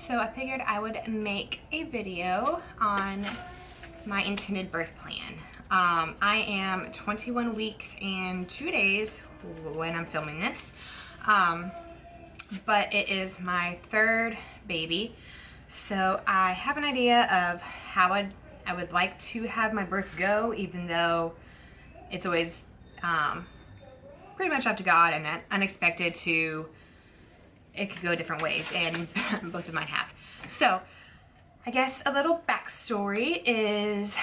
So I figured I would make a video on my intended birth plan. I am 21 weeks and 2 days when I'm filming this, but it is my third baby. So I have an idea of how I would like to have my birth go, even though it's always pretty much up to God and unexpected it could go different ways, and both of mine have. So I guess a little backstory is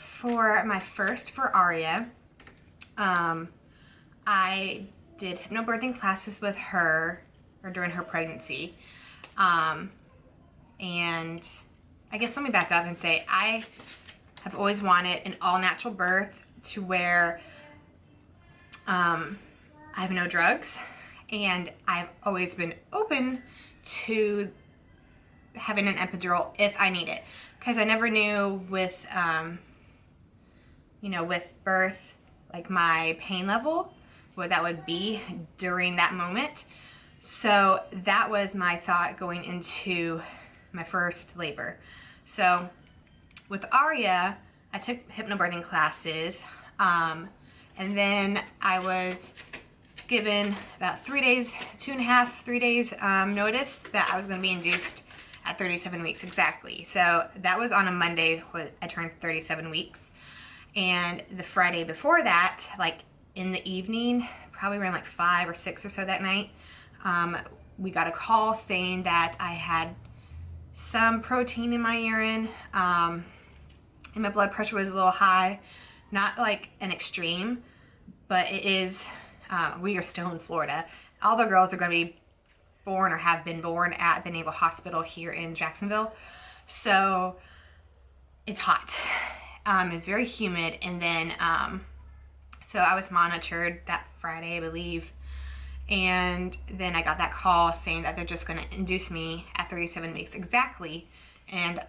for Aria. I did hypnobirthing classes with her during her pregnancy. And I guess let me back up and say I have always wanted an all-natural birth to where I have no drugs, and I've always been open to having an epidural if I need it, because I never knew with with birth, like my pain level, what that would be during that moment. So that was my thought going into my first labor. So with Aria, I took hypnobirthing classes, and then I was given about 3 days, 2.5, 3 days notice that I was going to be induced at 37 weeks exactly. So that was on a Monday when I turned 37 weeks. And the Friday before that, like in the evening, probably around like 5 or 6 or so that night, we got a call saying that I had some protein in my urine, and my blood pressure was a little high. Not like an extreme, but it is, we are still in Florida. All the girls are going to be born or have been born at the Naval Hospital here in Jacksonville. So it's hot. It's very humid. And then, so I was monitored that Friday, I believe. And then I got that call saying that they're just going to induce me at 37 weeks exactly. And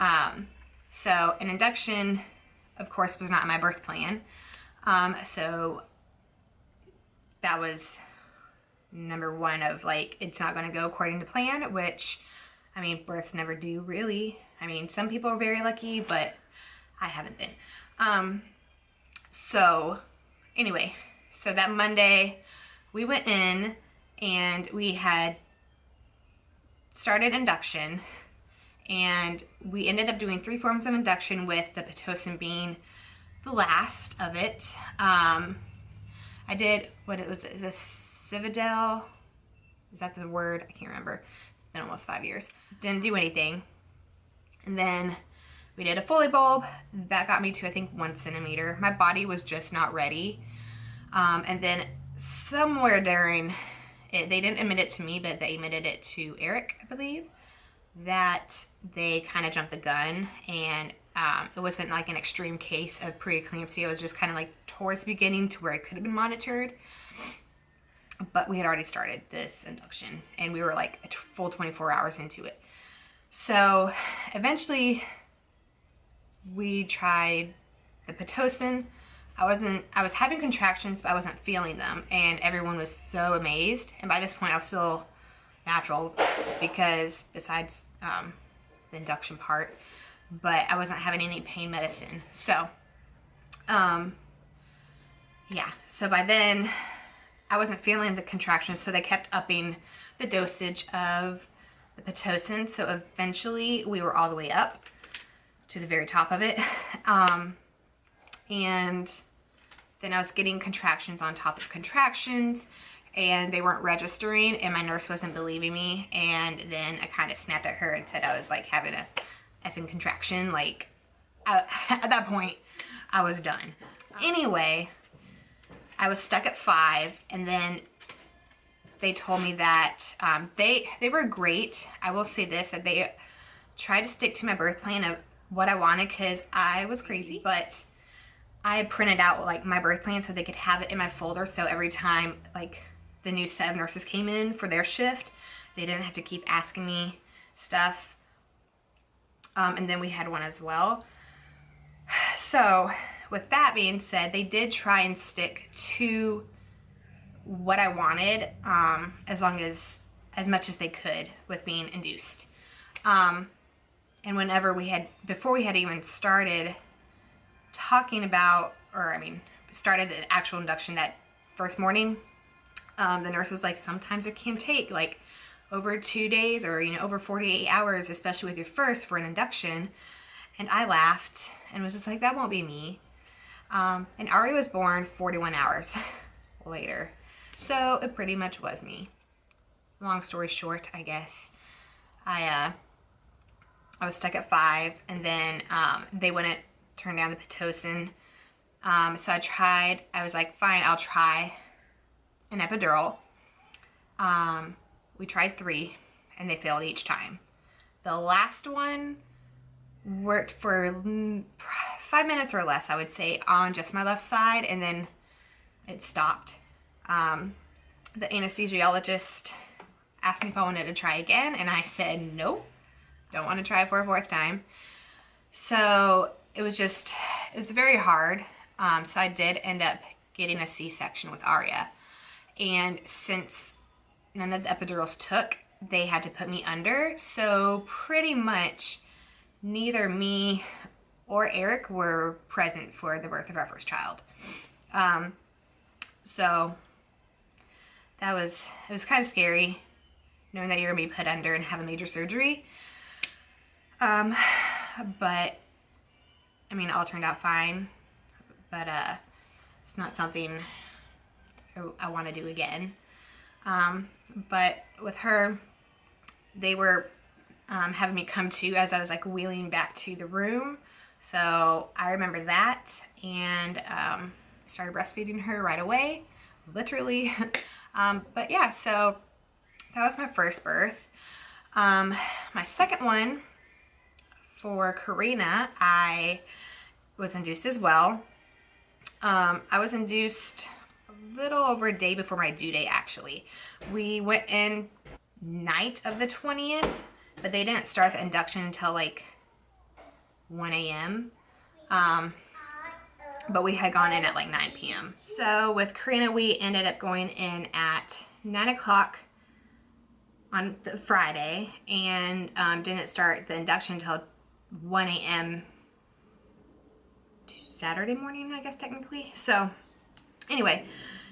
so an induction, of course, was not in my birth plan. So that was number one of like, it's not going to go according to plan, which, I mean, births never do really. I mean, some people are very lucky, but I haven't been. So anyway, so that Monday we went in and we had started induction, and we ended up doing 3 forms of induction, with the Pitocin being the last of it. I did, the Civadel, is that the word? I can't remember. It's been almost 5 years. Didn't do anything. And then we did a Foley bulb. That got me to, I think, 1 centimeter. My body was just not ready. And then somewhere during it, they didn't admit it to me, but they admitted it to Eric, I believe, that they kind of jumped the gun, and it wasn't like an extreme case of preeclampsia. It was just kind of like towards the beginning to where I could have been monitored. But we had already started this induction, and we were like a full 24 hours into it. So eventually we tried the Pitocin. I was having contractions, but I wasn't feeling them, and everyone was so amazed. And by this point I was still natural, because besides the induction part, but I wasn't having any pain medicine. So yeah, so by then I wasn't feeling the contractions, so they kept upping the dosage of the Pitocin. So eventually we were all the way up to the very top of it. And then I was getting contractions on top of contractions, and they weren't registering, and my nurse wasn't believing me. And then I kind of snapped at her and said I was like having a effing contraction. Like, at that point I was done. Anyway, I was stuck at 5, and then they told me that they were great. I will say this, that they tried to stick to my birth plan of what I wanted, because I was crazy, but I printed out like my birth plan so they could have it in my folder, so every time like the new set of nurses came in for their shift, they didn't have to keep asking me stuff. And then we had one as well. So with that being said, they did try and stick to what I wanted, as much as they could with being induced. And whenever before we had even started talking about, or I mean, started the actual induction that first morning, the nurse was like, sometimes it can take like over 2 days or, over 48 hours, especially with your first, for an induction. And I laughed and was just like, that won't be me. And Ari was born 41 hours later. So it pretty much was me. Long story short, I guess. I was stuck at 5, and then they wouldn't turn down the Pitocin. So I was like, fine, I'll try an epidural. We tried 3, and they failed each time. The last one worked for 5 minutes or less, I would say, on just my left side, and then it stopped. The anesthesiologist asked me if I wanted to try again, and I said nope, don't want to try it for a 4th time. So it was very hard. So I did end up getting a C-section with Aria, and since none of the epidurals took, they had to put me under. So pretty much neither me or Eric were present for the birth of our first child. So it was kind of scary knowing that you're gonna be put under and have a major surgery. But I mean, it all turned out fine, but it's not something I want to do again. But with her, they were having me come to as I was like wheeling back to the room. So I remember that, and started breastfeeding her right away, literally. But yeah, so that was my first birth. My second one, for Karina, I was induced as well. I was induced a little over a day before my due date, actually. We went in night of the 20th, but they didn't start the induction until like 1 a.m. But we had gone in at like 9 p.m. So with Karina, we ended up going in at 9 o'clock on the Friday, and didn't start the induction until 1 a.m. Saturday morning, I guess, technically. So anyway,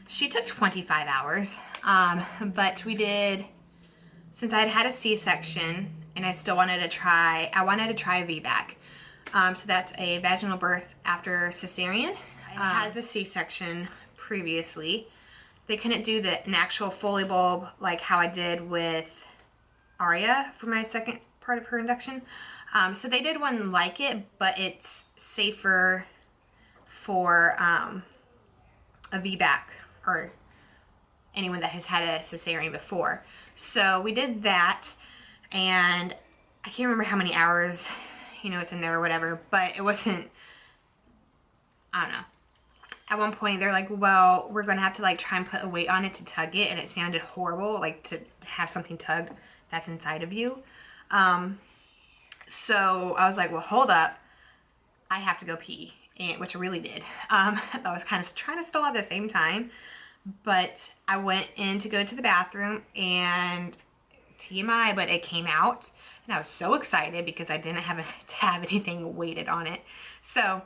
she took 25 hours, but we did, since I had a C-section and I still wanted to try, I wanted to try VBAC. So that's a vaginal birth after cesarean. I had the C-section previously. They couldn't do an actual Foley bulb like how I did with Aria for my second part of her induction. So they did one like it, but it's safer for a VBAC or anyone that has had a cesarean before. So we did that, and I can't remember how many hours, it's in there or whatever, but it wasn't, I don't know. At one point they're like, well, we're gonna have to like try and put a weight on it to tug it, and it sounded horrible, like to have something tugged that's inside of you. So I was like, well, hold up, I have to go pee, which I really did. I was kind of trying to stall at the same time, but I went in to go to the bathroom, and TMI, but it came out, and I was so excited because I didn't have to have anything weighted on it. So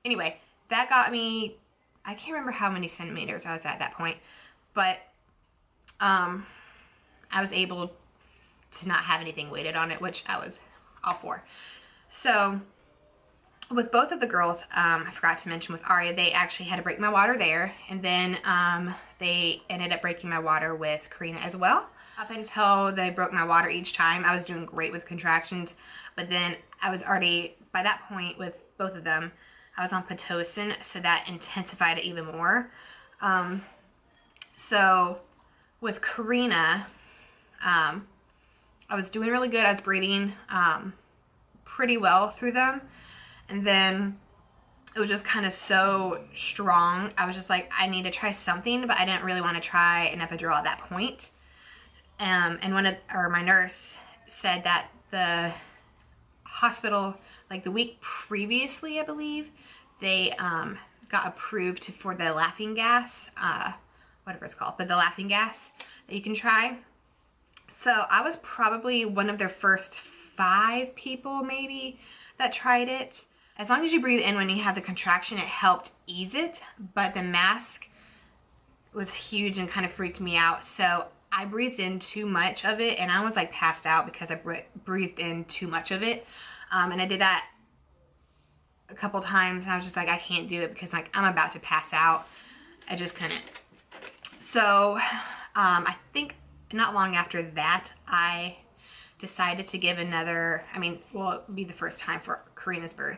anyway, that got me, I can't remember how many centimeters I was at that point, but I was able to not have anything weighted on it, which I was all for. So with both of the girls, I forgot to mention with Aria, they actually had to break my water there, and then they ended up breaking my water with Karina as well. Up until they broke my water each time, I was doing great with contractions, but then I was already, by that point with both of them, I was on Pitocin, so that intensified it even more. So with Karina, I was doing really good. I was breathing pretty well through them, and then it was just kind of so strong. I was just like, I need to try something, but I didn't really want to try an epidural at that point. And my nurse said that the hospital, like the week previously, I believe, they got approved for the laughing gas, whatever it's called, but the laughing gas that you can try. So I was probably one of their first 5 people maybe that tried it. As long as you breathe in when you have the contraction, it helped ease it, but the mask was huge and kind of freaked me out. So I breathed in too much of it, and I was like passed out because I breathed in too much of it. And I did that a couple times, and I was just like, I can't do it because like I'm about to pass out. I just couldn't. So I think not long after that, I decided to give another, well, it would be the first time for Karina's birth,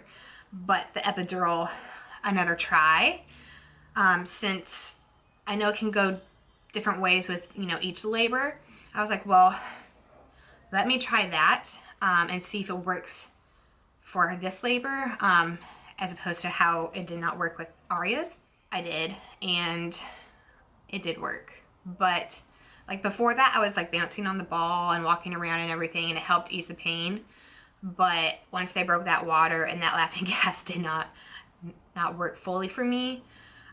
but the epidural another try, since I know it can go different ways with, each labor. I was like, well, let me try that and see if it works for this labor, as opposed to how it did not work with Aria's. I did, and it did work. But like before that, I was like bouncing on the ball and walking around and everything, and it helped ease the pain. But once they broke that water and that laughing gas did not work fully for me,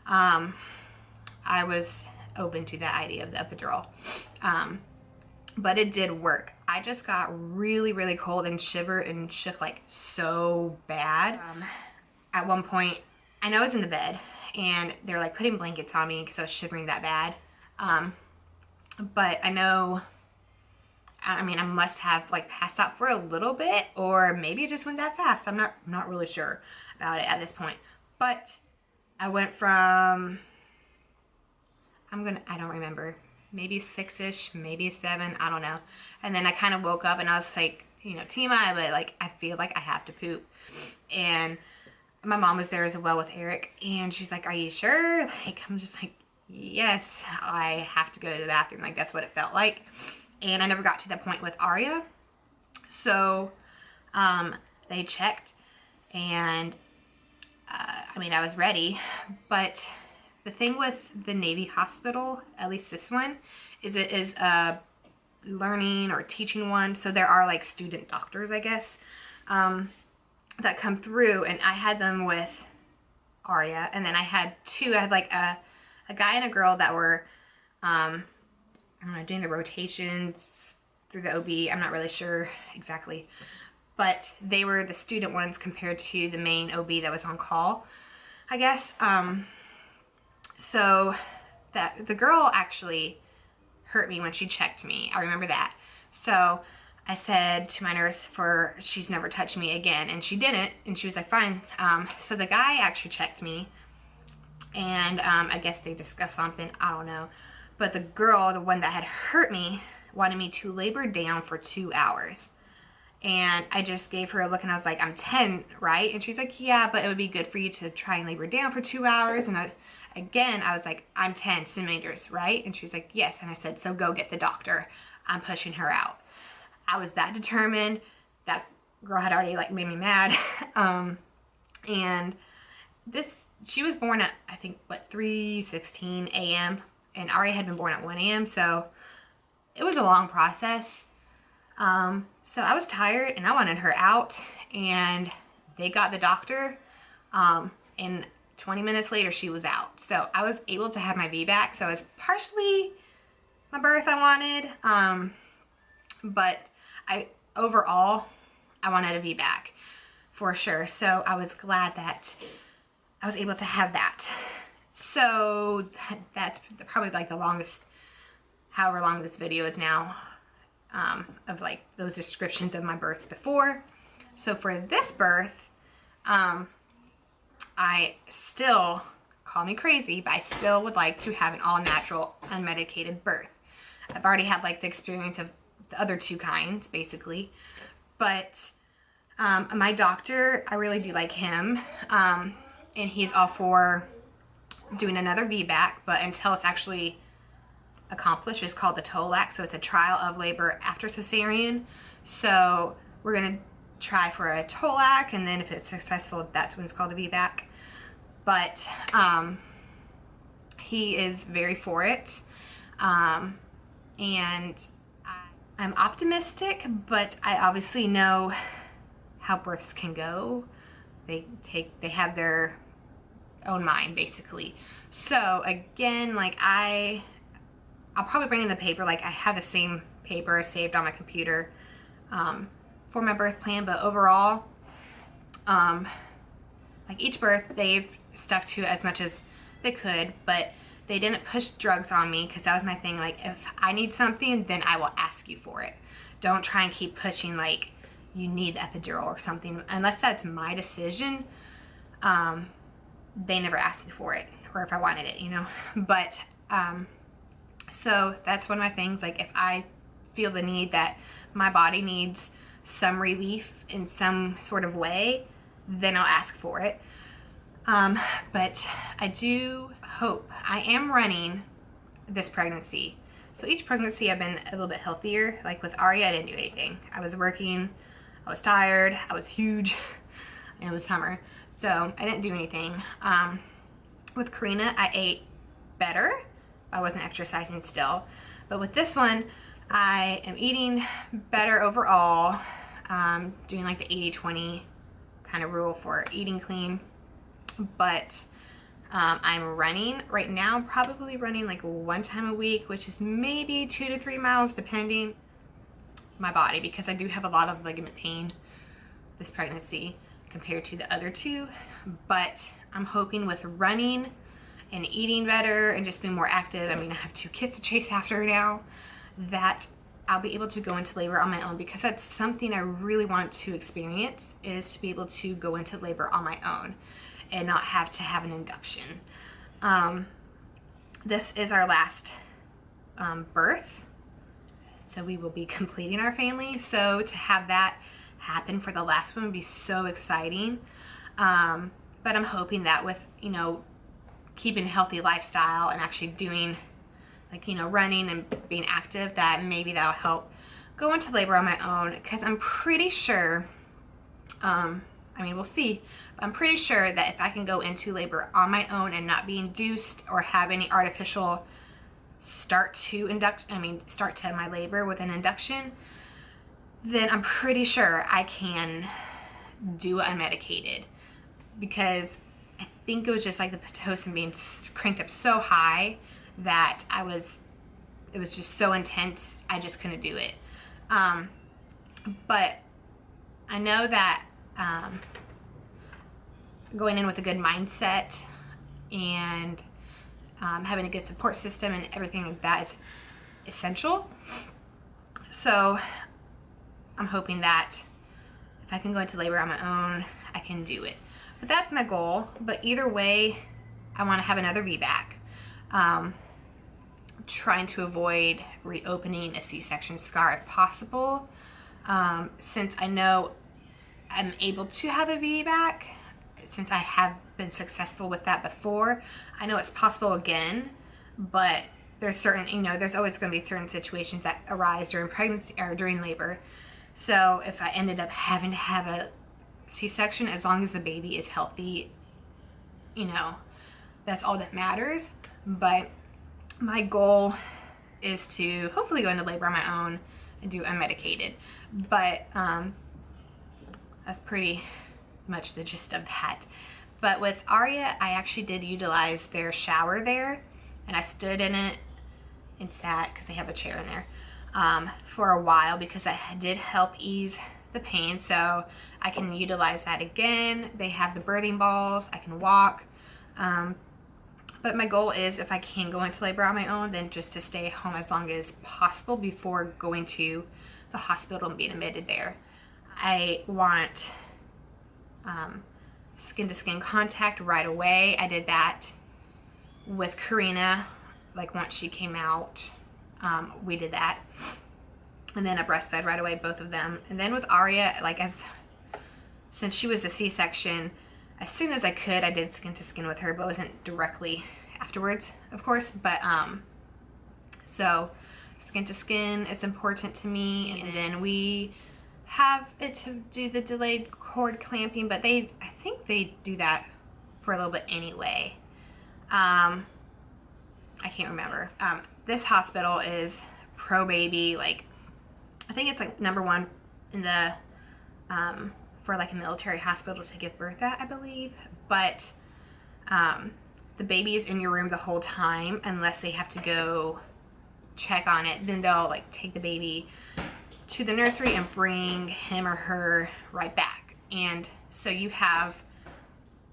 I was open to that idea of the epidural. But it did work. I just got really, really cold and shivered and shook like so bad. At one point, I know I was in the bed and they were like putting blankets on me because I was shivering that bad. But I know, I must have like passed out for a little bit, or maybe it just went that fast. I'm not really sure about it at this point. But I went from, I don't remember, maybe 6-ish, maybe 7, I don't know. And then I kind of woke up and I was like, TMI, but like I feel like I have to poop. And my mom was there as well with Eric, and she's like, are you sure? Like, I'm just like, yes, I have to go to the bathroom. Like, that's what it felt like. And I never got to that point with Aria. So they checked, and I was ready. But the thing with the Navy hospital, at least this one, is it is a learning or teaching one. So there are like student doctors, I guess, that come through, and I had them with Aria, and then I had 2. I had like a guy and a girl that were, I don't know, doing the rotations through the OB. I'm not really sure exactly, but they were the student ones compared to the main OB that was on call, I guess. So that the girl actually hurt me when she checked me. I remember that. So I said to my nurse she's never touched me again, and she didn't, and she was like, fine. So the guy actually checked me, and I guess they discussed something, I don't know. But the girl, the one that had hurt me, wanted me to labor down for 2 hours. And I just gave her a look, and I was like, I'm 10, right? And she's like, yeah, but it would be good for you to try and labor down for 2 hours. And again, I was like, I'm 10 centimeters, right? And she's like, yes. And I said, so go get the doctor. I'm pushing her out. I was that determined. That girl had already like made me mad. And she was born at, I think, 3:16 a.m. and Aria had been born at 1 a.m. So it was a long process. So I was tired and I wanted her out, and they got the doctor, and 20 minutes later she was out. So I was able to have my VBAC. So it was partially my birth I wanted, but overall I wanted a VBAC for sure. So I was glad that I was able to have that. So that's probably like the longest, however long this video is now, of like those descriptions of my births before. So for this birth, I still, call me crazy, but I still would like to have an all natural unmedicated birth. I've already had like the experience of the other 2 kinds basically, but my doctor, I really do like him, and he's all for doing another VBAC, but until it's actually accomplished, it's called the TOLAC. So it's a trial of labor after cesarean. So we're gonna try for a TOLAC, and then if it's successful, that's when it's called a VBAC. But he is very for it, and I'm optimistic, but I obviously know how births can go. They have their own mind basically. So again, like I'll probably bring in the paper. Like I have the same paper saved on my computer, for my birth plan, but overall, like each birth, they've stuck to as much as they could, but they didn't push drugs on me, because that was my thing. Like, if I need something, then I will ask you for it. Don't try and keep pushing like you need the epidural or something, unless that's my decision. They never asked me for it, or if I wanted it, you know. But so that's one of my things. Like, if I feel the need that my body needs some relief in some sort of way, then I'll ask for it. But I do hope, I am running this pregnancy. So each pregnancy I've been a little bit healthier. Like with Aria, I didn't do anything. I was working, I was tired, I was huge, and it was summer. So I didn't do anything. With Karina, I ate better. I wasn't exercising still. But with this one, I am eating better overall. Doing like the 80-20 kind of rule for eating clean. But I'm running right now, probably running like 1 time a week, which is maybe 2 to 3 miles depending my body, because I do have a lot of ligament pain this pregnancy compared to the other 2. But I'm hoping with running and eating better and just being more active, I mean, I have 2 kids to chase after now, that I'll be able to go into labor on my own, because that's something I really want to experience, is to be able to go into labor on my own and not have to have an induction. This is our last birth, so we will be completing our family. So to have that happen for the last one would be so exciting. But I'm hoping that with, you know, keeping a healthy lifestyle and actually doing, like, you know, running and being active, that maybe that'll help go into labor on my own, because I'm pretty sure, I mean, we'll see, but I'm pretty sure that if I can go into labor on my own and not be induced or have any artificial start to my labor with an induction, then I'm pretty sure I can do unmedicated, because I think it was just like the Pitocin being cranked up so high that it was just so intense, I just couldn't do it. But I know that going in with a good mindset and having a good support system and everything like that is essential. So I'm hoping that if I can go into labor on my own, I can do it. But that's my goal. But either way, I want to have another VBAC. Trying to avoid reopening a C-section scar if possible. Since I know I'm able to have a VBAC, since I have been successful with that before, I know it's possible again, but there's certain, you know, there's always going to be certain situations that arise during pregnancy or during labor. So if I ended up having to have a C-section, as long as the baby is healthy, you know, that's all that matters. But my goal is to hopefully go into labor on my own and do unmedicated. But that's pretty much the gist of that. But with Aria, I actually did utilize their shower there, and I stood in it and sat, because they have a chair in there, for a while, because that did help ease the pain. So I can utilize that again. They have the birthing balls, I can walk. But my goal is, if I can go into labor on my own, then just to stay home as long as possible before going to the hospital and being admitted there. I want skin-to-skin contact right away. I did that with Karina, like once she came out, we did that. And then I breastfed right away, both of them. And then with Aria, like since she was the C-section, as soon as I could, I did skin-to-skin with her, but it wasn't directly afterwards, of course. But so skin-to-skin is important to me. And then we have it to do the delayed cord clamping, but I think they do that for a little bit anyway. I can't remember. This hospital is pro baby, like I think it's like #1 in the for like a military hospital to give birth at, I believe. But the baby is in your room the whole time unless they have to go check on it. Then they'll like take the baby to the nursery and bring him or her right back. And so you have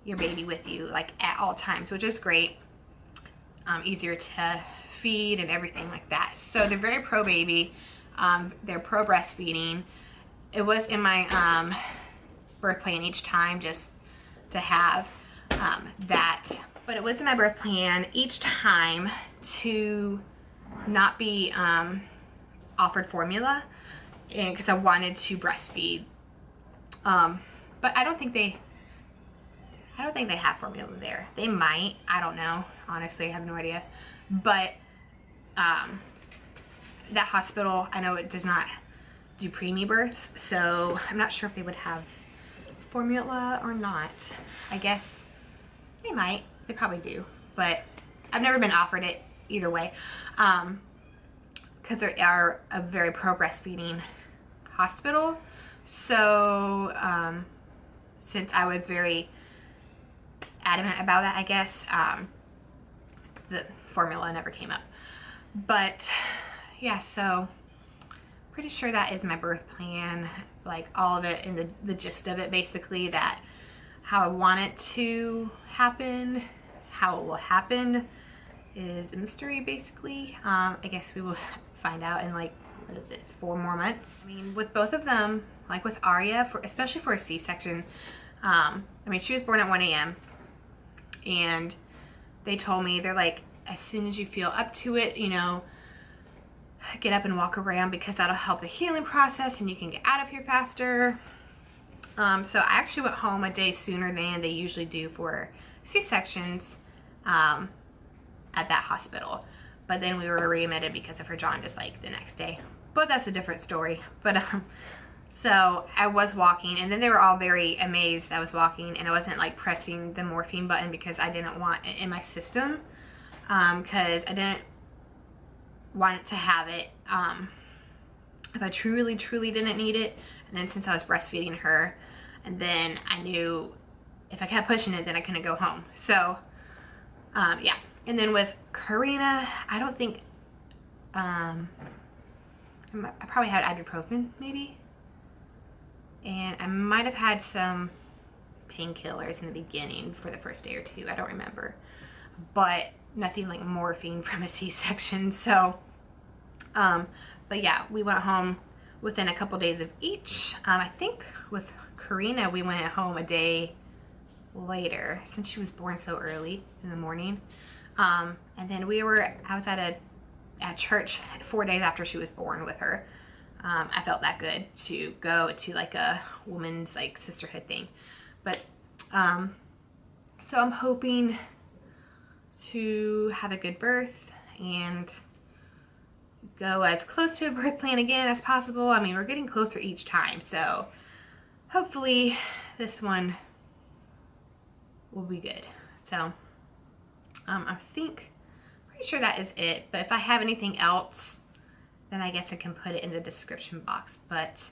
your baby with you like at all times, which is great. Easier to feed and everything like that. So they're very pro baby. They're pro breastfeeding. It was in my birth plan each time just to have that. But it was in my birth plan each time to not be offered formula, and because I wanted to breastfeed. But I don't think they have formula there. They might, I don't know. Honestly, I have no idea. But that hospital, I know it does not do preemie births, so I'm not sure if they would have formula or not. I guess they might. They probably do, but I've never been offered it either way, because they are a very pro breastfeeding hospital. So since I was very adamant about that, I guess the formula never came up. But yeah, so pretty sure that is my birth plan, like all of it and the gist of it, basically, that how I want it to happen. How it will happen is a mystery, basically. I guess we will find out in, like, what is it, 4 more months. I mean, with both of them, like with Aria, especially for a C-section, I mean, she was born at 1 a.m. and they told me, they're like, as soon as you feel up to it, you know, get up and walk around, because that'll help the healing process and you can get out of here faster. So I actually went home a day sooner than they usually do for C-sections at that hospital. But then we were readmitted because of her jaundice like the next day. But that's a different story. But so I was walking, and then they were all very amazed that I was walking and I wasn't like pressing the morphine button, because I didn't want it in my system, because I didn't want to have it if I truly didn't need it. And then since I was breastfeeding her, and then I knew if I kept pushing it, then I couldn't go home. So yeah. And then with Karina, I don't think I probably had ibuprofen maybe, and I might have had some painkillers in the beginning for the first day or 2. I don't remember, but nothing like morphine from a C-section. So but yeah, we went home within a couple days of each. I think with Karina we went home a day later, since she was born so early in the morning. And then I was at church 4 days after she was born with her. I felt that good to go to like a woman's like sisterhood thing. But so I'm hoping to have a good birth and go as close to a birth plan again as possible. I mean, we're getting closer each time, so hopefully this one will be good. So I think, pretty sure that is it. But if I have anything else, then I guess I can put it in the description box. But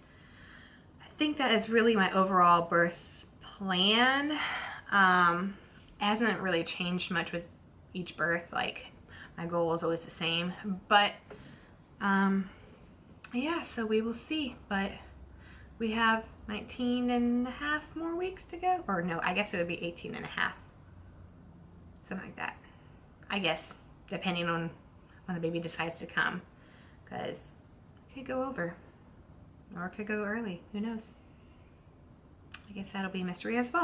I think that is really my overall birth plan. Hasn't really changed much with each birth. Like, my goal is always the same. But yeah, so we will see. But we have 19 and a half more weeks to go. Or no, I guess it would be 18 and a half. Something like that. I guess, depending on when the baby decides to come. Because it could go over. Or it could go early. Who knows? I guess that'll be a mystery as well.